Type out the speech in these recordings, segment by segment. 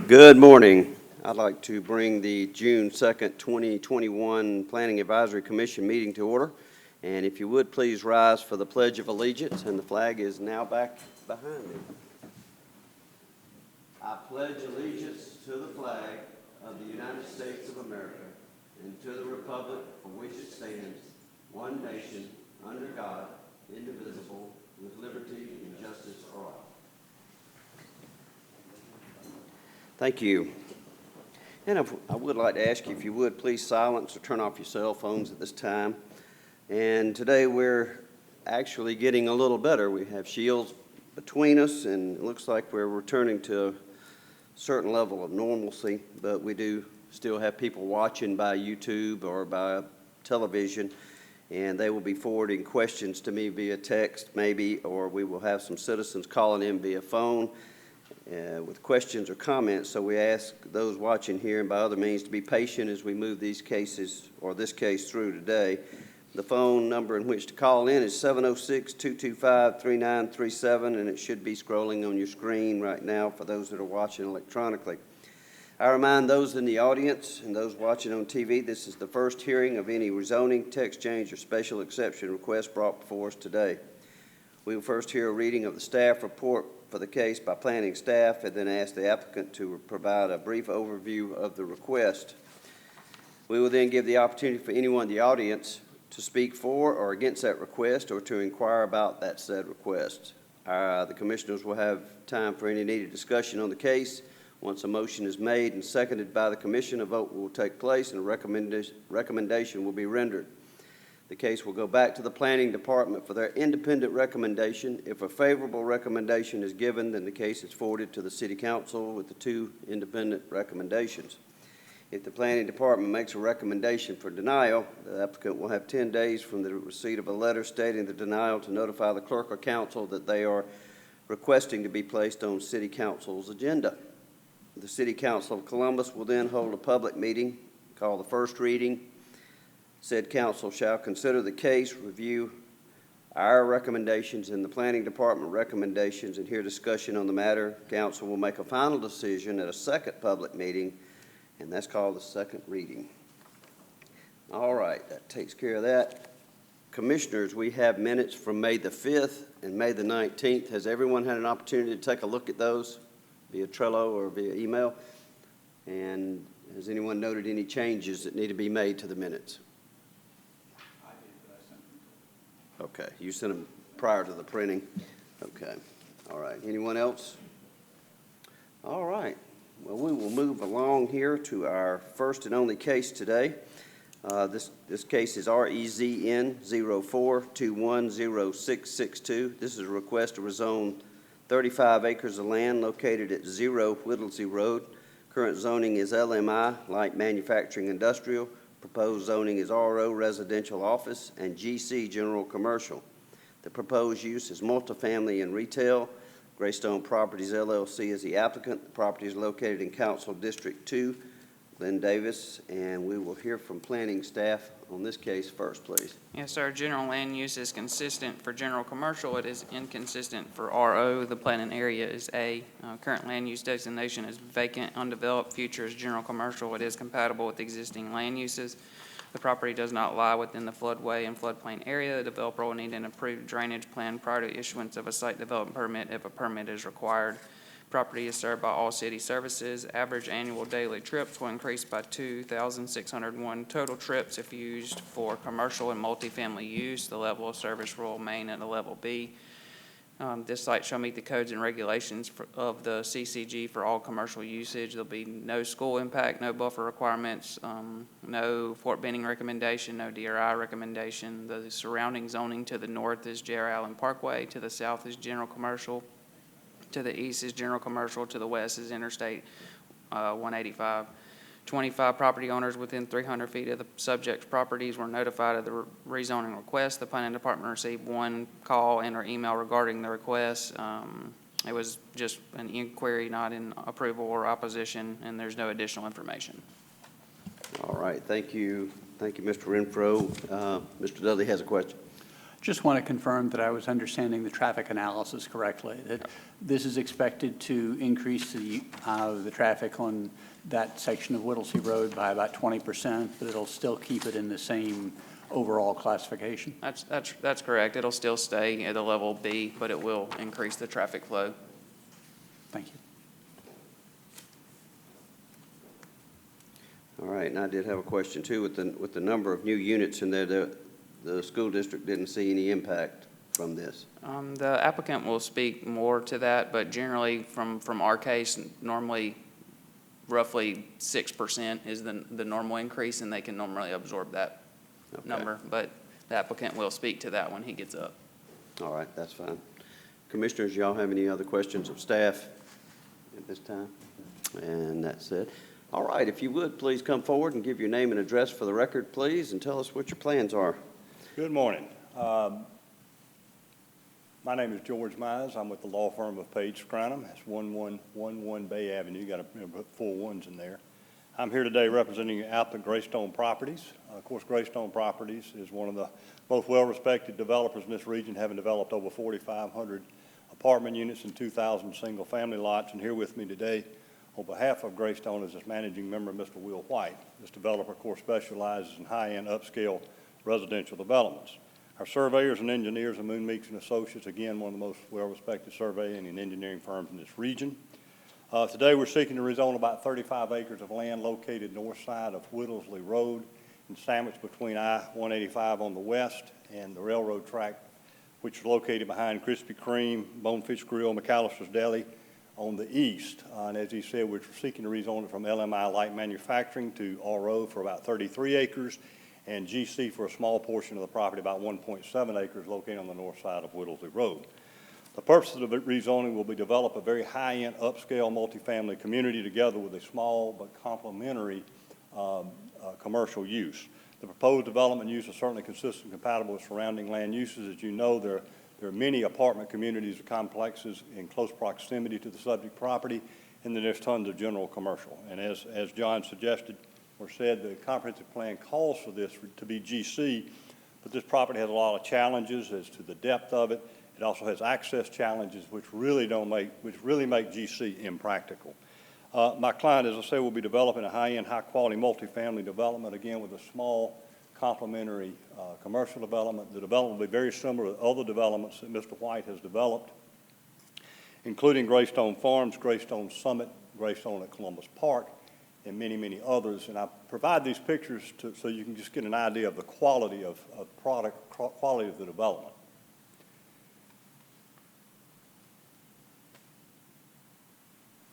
Good morning. I'd like to bring the June 2nd, 2021 Planning Advisory Commission meeting to order. And if you would, please rise for the Pledge of Allegiance, and the flag is now back behind me. I pledge allegiance to the flag of the United States of America and to the republic for which it stands, one nation, under God, indivisible, with liberty and justice for all. Thank you. And I would like to ask you, if you would, please silence or turn off your cell phones at this time. And today we're actually getting a little better. We have shields between us, and it looks like we're returning to a certain level of normalcy, but we do still have people watching by YouTube or by television, and they will be forwarding questions to me via text maybe, or we will have some citizens calling in via phone with questions or comments. So we ask those watching here and by other means to be patient as we move these cases, or this case, through today. The phone number in which to call in is 706-225-3937, and it should be scrolling on your screen right now for those that are watching electronically. I remind those in the audience and those watching on TV, this is the first hearing of any rezoning, text change, or special exception request brought before us today. We will first hear a reading of the staff report for the case by planning staff, and then ask the applicant to provide a brief overview of the request. We will then give the opportunity for anyone in the audience to speak for or against that request, or to inquire about that said request. The commissioners will have time for any needed discussion on the case. Once a motion is made and seconded by the commission, a vote will take place and a recommendation will be rendered. The case will go back to the planning department for their independent recommendation. If a favorable recommendation is given, then the case is forwarded to the city council with the two independent recommendations. If the planning department makes a recommendation for denial, the applicant will have 10 days from the receipt of a letter stating the denial to notify the clerk or council that they are requesting to be placed on city council's agenda. The City Council of Columbus will then hold a public meeting called the first reading. Said council shall consider the case, review our recommendations and the planning department recommendations, and hear discussion on the matter. Council will make a final decision at a second public meeting, and that's called the second reading. All right, that takes care of that. Commissioners, we have minutes from May the 5th and May the 19th. Has everyone had an opportunity to take a look at those via Trello or via email? And has anyone noted any changes that need to be made to the minutes? Okay, you sent them prior to the printing. Okay, all right. Anyone else? All right. Well, we will move along here to our first and only case today. This case is REZN 04210662. This is a request to rezone 35 acres of land located at 0 Whittlesey Road. Current zoning is LMI, light manufacturing industrial. Proposed zoning is RO, residential office, and GC, general commercial. The proposed use is multifamily and retail. Greystone Properties, LLC is the applicant. The property is located in Council District 2, Glenn Davis, and we will hear from planning staff on this case first, please. Yes, sir. General land use is consistent for general commercial. It is inconsistent for RO. The planning area is A. Current land use designation is vacant, undeveloped. Future is general commercial. It is compatible with existing land uses. The property does not lie within the floodway and floodplain area. The developer will need an approved drainage plan prior to issuance of a site development permit if a permit is required. Property is served by all city services. Average annual daily trips will increase by 2,601 total trips if used for commercial and multifamily use. The level of service will remain at a level B. This site shall meet the codes and regulations of the CCG for all commercial usage. There'll be no school impact, no buffer requirements, no Fort Benning recommendation, no DRI recommendation. The surrounding zoning to the north is J.R. Allen Parkway, to the south is general commercial. To the east is general commercial. To the west is Interstate 185. 25 property owners within 300 feet of the subject properties were notified of the rezoning request. The planning department received one call and or email regarding the request. It was just an inquiry, not in approval or opposition, and there's no additional information. All right, thank you. Thank you, Mr. Renfro. Mr. Dudley has a question. Just want to confirm that I was understanding the traffic analysis correctly, that this is expected to increase the traffic on that section of Whittlesey Road by about 20%, but it'll still keep it in the same overall classification? That's correct. It'll still stay at a level B, but it will increase the traffic flow. Thank you. All right, and I did have a question too, with the number of new units in there, the school district didn't see any impact from this. The applicant will speak more to that, but generally from our case, normally roughly 6% is the normal increase, and they can normally absorb that number. But the applicant will speak to that when he gets up. All right, that's fine. Commissioners, y'all have any other questions of staff at this time? And that's it. All right, if you would, please come forward and give your name and address for the record, please, and tell us what your plans are. Good morning. My name is George Mize. I'm with the law firm of Page Scranum. That's 1111 Bay Avenue. You got to put 4 ones in there. I'm here today representing applicant Greystone Properties. Of course, Greystone Properties is one of the most well-respected developers in this region, having developed over 4,500 apartment units and 2,000 single-family lots. And here with me today on behalf of Greystone is its managing member, Mr. Will White. This developer, of course, specializes in high-end upscale residential developments. Our surveyors and engineers are Moon Meeks and Associates, again, one of the most well-respected surveying and engineering firms in this region. Today we're seeking to rezone about 35 acres of land located north side of Whittlesey Road and sandwiched between I-185 on the west and the railroad track, which is located behind Krispy Kreme, Bonefish Grill, McAllister's Deli on the east. And as he said, we're seeking to rezone it from LMI Light Manufacturing to RO for about 33 acres and GC for a small portion of the property, about 1.7 acres, located on the north side of Whittlesey Road. The purpose of the rezoning will be to develop a very high-end, upscale, multifamily community together with a small but complementary commercial use. The proposed development use is certainly consistent and compatible with surrounding land uses. As you know, there are many apartment communities or complexes in close proximity to the subject property, and then there's tons of general commercial. And as John suggested or said, the comprehensive plan calls for this to be GC, but this property has a lot of challenges as to the depth of it. It also has access challenges which really make GC impractical. My client, as I say, will be developing a high-end, high-quality multifamily development, again with a small complementary commercial development. The development will be very similar to other developments that Mr. White has developed, including Greystone Farms, Greystone Summit, Greystone at Columbus Park, and many, many others. And I provide these pictures so you can just get an idea of the quality of product, quality of the development.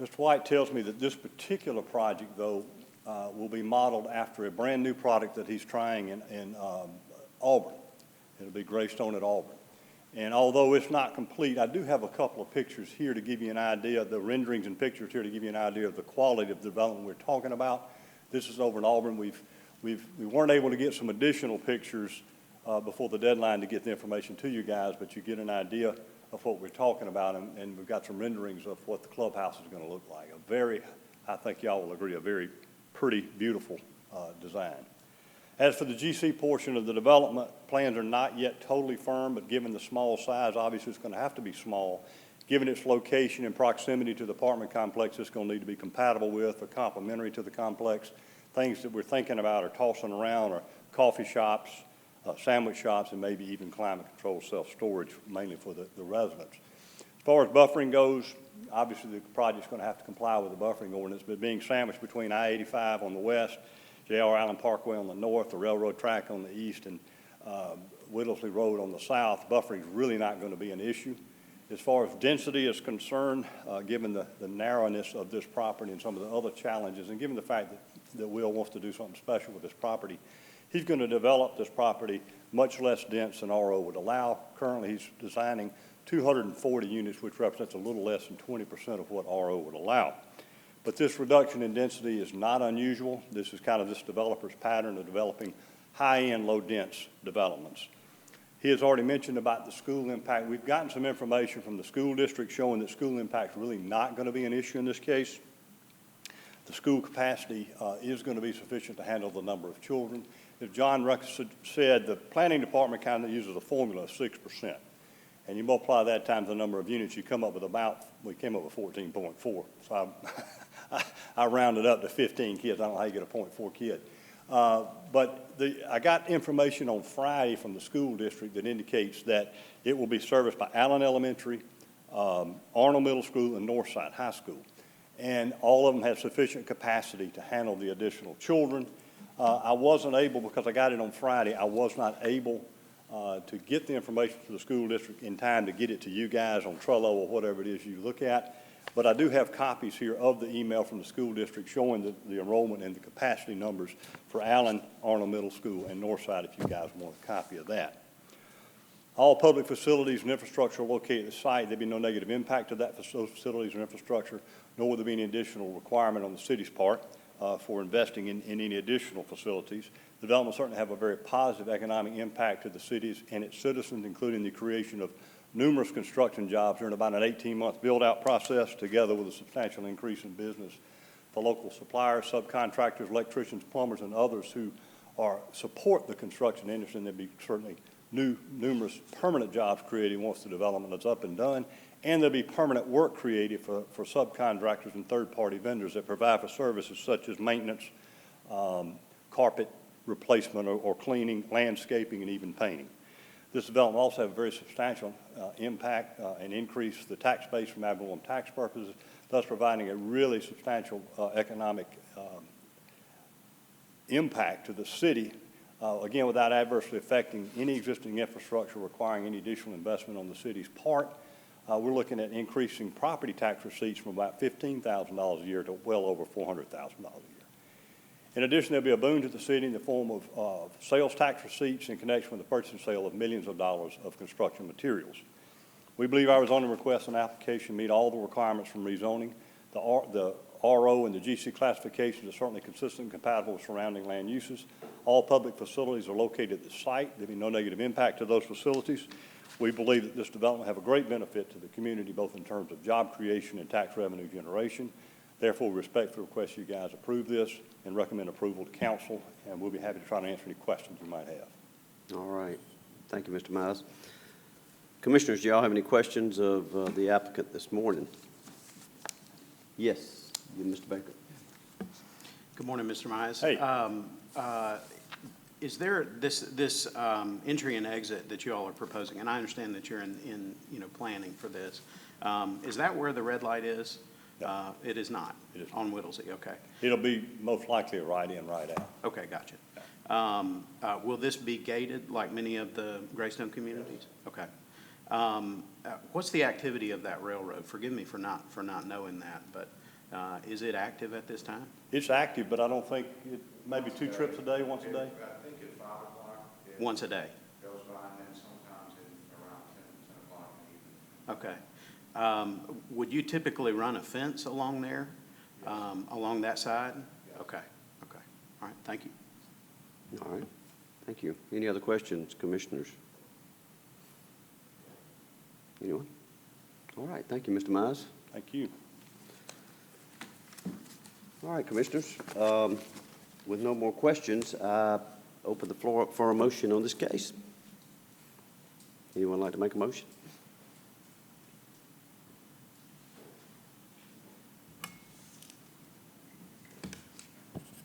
Mr. White tells me that this particular project, though, will be modeled after a brand new product that he's trying in Auburn. It'll be Greystone at Auburn. And although it's not complete, I do have a couple of pictures here to give you an idea, the renderings and pictures here to give you an idea of the quality of the development we're talking about. This is over in Auburn. We weren't able to get some additional pictures before the deadline to get the information to you guys, but you get an idea of what we're talking about, and we've got some renderings of what the clubhouse is going to look like. A very, I think y'all will agree, a very pretty, beautiful design. As for the GC portion of the development, plans are not yet totally firm, but given the small size, obviously it's going to have to be small. Given its location and proximity to the apartment complex, it's going to need to be compatible with or complementary to the complex. Things that we're thinking about or tossing around are coffee shops, sandwich shops, and maybe even climate-controlled self-storage, mainly for the residents. As far as buffering goes, obviously the project's going to have to comply with the buffering ordinance, but being sandwiched between I-85 on the west, J.R. Allen Parkway on the north, the railroad track on the east, and Whittlesey Road on the south, buffering is really not going to be an issue. As far as density is concerned, given the narrowness of this property and some of the other challenges, and given the fact that Will wants to do something special with this property, he's going to develop this property much less dense than RO would allow. Currently, he's designing 240 units, which represents a little less than 20% of what RO would allow. But this reduction in density is not unusual. This is kind of this developer's pattern of developing high-end, low-dense developments. He has already mentioned about the school impact. We've gotten some information from the school district showing that school impact is really not going to be an issue in this case. The school capacity is going to be sufficient to handle the number of children. as John said, the planning department kind of uses a formula of 6%. And you multiply that times the number of units, you come up with we came up with 14.4. So I rounded up to 15 kids. I don't know how you get a 0.4 kid. But I got information on Friday from the school district that indicates that it will be serviced by Allen Elementary, Arnold Middle School, and Northside High School. And all of them have sufficient capacity to handle the additional children. I wasn't able, because I got it on Friday, I was not able to get the information to the school district in time to get it to you guys on Trello or whatever it is you look at. But I do have copies here of the email from the school district showing the enrollment and the capacity numbers for Allen, Arnold Middle School, and Northside, if you guys want a copy of that. All public facilities and infrastructure are located at the site. There'll be no negative impact to those facilities and infrastructure, nor will there be any additional requirement on the city's part for investing in any additional facilities. The development will certainly have a very positive economic impact to the cities and its citizens, including the creation of numerous construction jobs during about an 18-month build-out process, together with a substantial increase in business for local suppliers, subcontractors, electricians, plumbers, and others who support the construction industry. And there'll be certainly numerous permanent jobs created once the development is up and done. And there'll be permanent work created for subcontractors and third-party vendors that provide for services such as maintenance, carpet replacement or cleaning, landscaping, and even painting. This development also have a very substantial impact and increase the tax base from ad valorem tax purposes, thus providing a really substantial economic impact to the city, again, without adversely affecting any existing infrastructure requiring any additional investment on the city's part. We're looking at increasing property tax receipts from about $15,000 a year to well over $400,000 a year. In addition, there'll be a boon to the city in the form of sales tax receipts in connection with the purchase and sale of millions of dollars of construction materials. We believe our rezoning request and application meet all the requirements from rezoning. The RO and the GC classifications are certainly consistent and compatible with surrounding land uses. All public facilities are located at the site. There'll be no negative impact to those facilities. We believe that this development will have a great benefit to the community, both in terms of job creation and tax revenue generation. Therefore, we respectfully request you guys approve this and recommend approval to council, and we'll be happy to try to answer any questions you might have. All right. Thank you, Mr. Mize. Commissioners, do y'all have any questions of the applicant this morning? Yes, Mr. Baker. Good morning, Mr. Mize. Hey. Is there this entry and exit that you all are proposing, and I understand that you're in planning for this, is that where the red light is? No. It is not. It is on Whittlesey. Okay. It'll be most likely a right in, right out. Okay, gotcha. Will this be gated like many of the Greystone communities? Okay. What's the activity of that railroad? Forgive me for not knowing that, but is it active at this time? It's active, but I don't think maybe 2 trips a day, once a day. I think at 5 o'clock. Once a day. Goes by, and then sometimes around 10 o'clock in the evening. Okay. Would you typically run a fence along there, along that side? Yes. Okay. Okay. All right. Thank you. All right. Thank you. Any other questions, commissioners? Anyone? All right. Thank you, Mr. Mize. Thank you. All right, commissioners. With no more questions, I open the floor up for a motion on this case. Anyone like to make a motion?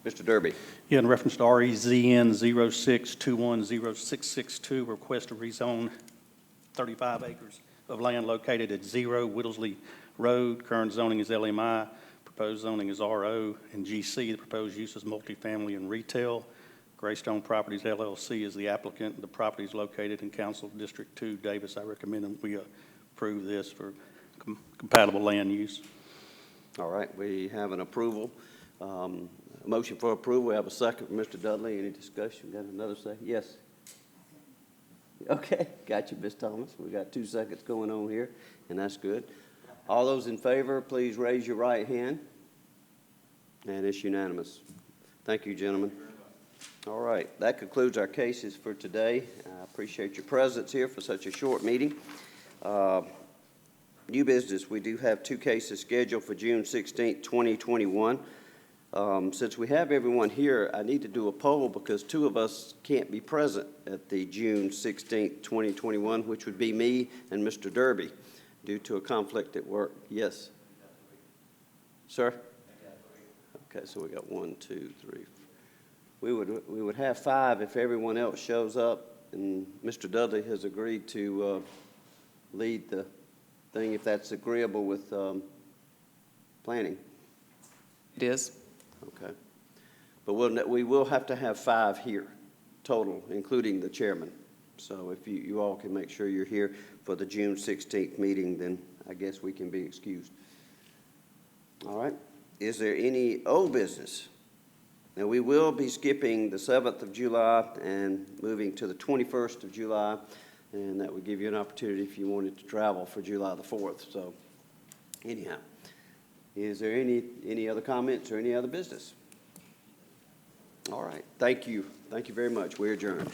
Mr. Derby. Yeah, in reference to REZN 06210662, request to rezone 35 acres of land located at 0 Whittlesey Road. Current zoning is LMI. Proposed zoning is RO and GC. The proposed use is multifamily and retail. Greystone Properties LLC is the applicant. The property is located in Council District 2, Davis. I recommend that we approve this for compatible land use. All right, we have an approval. A motion for approval. We have a second from Mr. Dudley. Any discussion? Got another second? Yes. Okay, got you, Ms. Thomas. We got 2 seconds going on here, and that's good. All those in favor, please raise your right hand. And it's unanimous. Thank you, gentlemen. All right, that concludes our cases for today. I appreciate your presence here for such a short meeting. New business, we do have 2 cases scheduled for June 16th, 2021. Since we have everyone here, I need to do a poll because two of us can't be present at the June 16th, 2021, which would be me and Mr. Derby, due to a conflict at work. Yes? Sir? Okay, so we got 1, 2, 3. We would have 5 if everyone else shows up, and Mr. Dudley has agreed to lead the thing if that's agreeable with planning. It is. Okay. But we will have to have 5 here total, including the chairman. So if you all can make sure you're here for the June 16th meeting, then I guess we can be excused. All right. Is there any old business? Now, we will be skipping the 7th of July and moving to the 21st of July, and that would give you an opportunity if you wanted to travel for July the 4th. So anyhow, is there any other comments or any other business? All right. Thank you. Thank you very much. We adjourn.